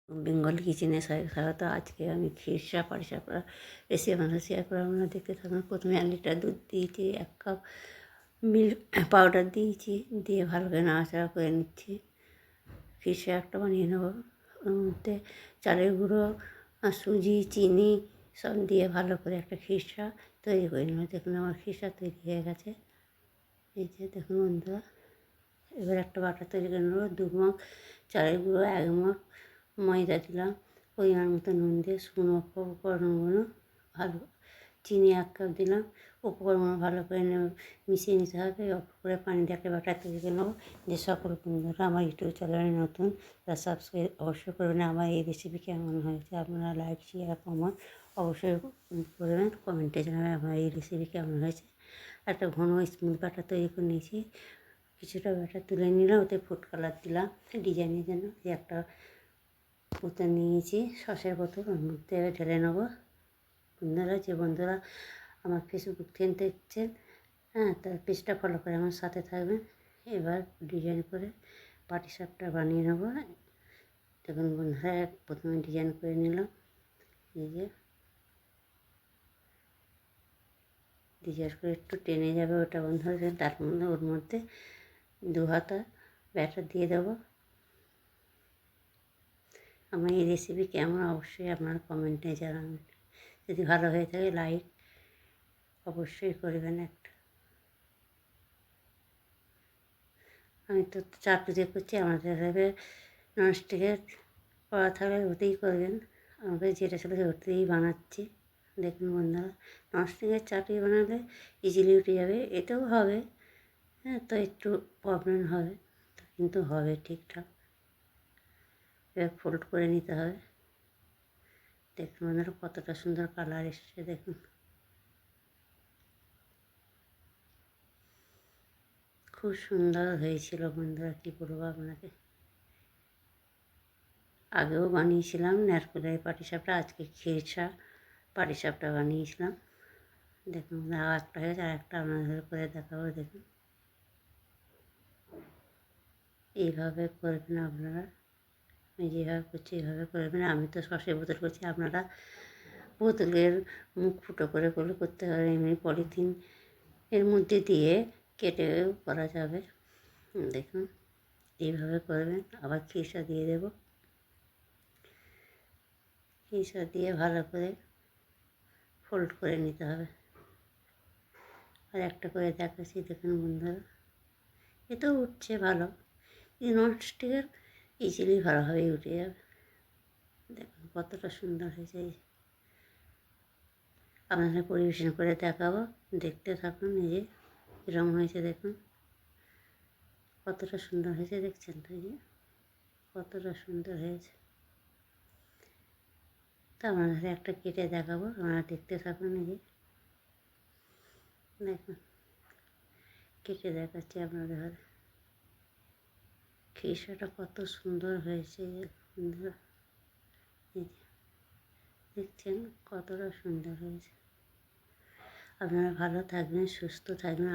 বেঙ্গল কিচেনে স্বাগত। আজকে আমি খিরসা পাটিসাপটা রেসিপি আপনাদের শেয়ার করে আপনারা দেখতে থাকুন। প্রথমে 1 লিটার দুধ দিয়েছি, 1 কাপ মিল্ক পাউডার দিয়েছি, দিয়ে ভালো করে নাড়াচাড়া করে নিচ্ছি। খিরসা একটা বানিয়ে নেবো। ওর মধ্যে চালের গুঁড়ো, সুজি, চিনি সব দিয়ে ভালো করে একটা খিরসা তৈরি করে নেবো। দেখুন আমার খিরসা তৈরি হয়ে গেছে। এই যে দেখুন বন্ধুরা, এবার একটা বাটা তৈরি করে নেবো। 2 মগ চালের গুঁড়ো, 1 মগ ময়দা দিলাম, পরিমাণ মতো নুন দিয়ে শুকনো উপকরণগুলো ভালো, চিনি 1 কাপ দিলাম। উপকরণগুলো ভালো করে মিশিয়ে নিতে হবে। অল্প করে পানি দিয়ে একটা বাটা তৈরি করে নেবো। যে সকল বন্ধুরা আমার ইউটিউব চ্যানেলে নতুন, তারা সাবস্ক্রাইব অবশ্যই করবেন। আমার এই রেসিপি কেমন হয়েছে আপনারা লাইক, শেয়ার, কমেন্ট অবশ্যই করবেন। কমেন্টে জানাবেন আমার এই রেসিপি কেমন হয়েছে। একটা ঘন স্মুথ বাটা তৈরি করে নিয়েছি। কিছুটা ব্যাটার তুলে নিলাম, ওতে ফুড কালার দিলাম ডিজাইনের জন্য। একটা বোতল নিয়েছি, সসের বোতল, ওর মধ্যে ঢেলে নেবো। বন্ধুরা, যে বন্ধুরা আমার ফেসবুক থেকে দেখছেন, তার পেজটা ফলো করে আমার সাথে থাকবেন। এবার ডিজাইন করে পাটিসাপটা বানিয়ে নেবো। দেখুন বন্ধুরা, প্রথমে ডিজাইন করে নিলাম। এই যে ডিজাইন করে একটু টেনে যাবে ওটা বন্ধুরা, তার মধ্যে ওর মধ্যে 2 হাতা ব্যাটার দিয়ে দেবো। আমার এই রেসিপি কেমন অবশ্যই আপনারা কমেন্টে জানাবেন। যদি ভালো হয়ে থাকে লাইক অবশ্যই করবেন একটা। আমি তো চাটুতে করছি, আমাদের হবে ননস্টিকের কড়া থাকলে ওতেই করবেন। আমাকে যেটা ছিল ওতেই বানাচ্ছি। দেখুন বন্ধুরা, ননস্টিকের চাটুই বানালে ইজিলি উঠে যাবে। এটাও হবে, তো একটু প্রবলেম হবে, কিন্তু হবে ঠিকঠাক। এবার ফোল্ড করে নিতে হবে। দেখুন বন্ধুরা, কতটা সুন্দর কালার এসেছে দেখুন। খুব সুন্দর হয়েছিল বন্ধুরা, কী বলবো আপনাকে। আগেও বানিয়েছিলাম নারকেলের পাটিসাপটা, আজকে খিরসা পাটিসাপটা বানিয়েছিলাম। দেখুন আর একটা হয়েছে, আর একটা আপনাদের করে দেখাবো। দেখুন এইভাবে করবেন আপনারা, আমি যেভাবে করছি এইভাবে করবেন। আমি তো সসের বোতল করছি, আপনারা বোতলের মুখ ফুটো করে করতে হবে। এমনি পলিথিন এর মধ্যে দিয়ে কেটেও করা যাবে। দেখুন এইভাবে করবেন। আবার খিরসা দিয়ে দেবো। খিরসা দিয়ে ভালো করে ফোল্ড করে নিতে হবে। আর একটা করে দেখাচ্ছি দেখুন বন্ধুরা, এতেও উঠছে ভালো। এই ননস্টিকের ইজিলি ভালোভাবেই উঠে যাবে। দেখুন কতটা সুন্দর হয়েছে। আপনাদের পরিবেশন করে দেখাবো, দেখতে থাকুন। এই যে এরকম হয়েছে দেখুন, কতটা সুন্দর হয়েছে দেখছেন তো, এই যে কতটা সুন্দর হয়েছে। তা আপনাদের একটা কেটে দেখাবো, আপনারা দেখতে থাকুন। এই যে দেখুন কেটে দেখাচ্ছি আপনাদের ঘরে। খিরসাটা কত সুন্দর হয়েছে বন্ধুরা, এই যে দেখছেন কতটা সুন্দর হয়েছে। আপনারা ভালো থাকবেন, সুস্থ থাকবেন।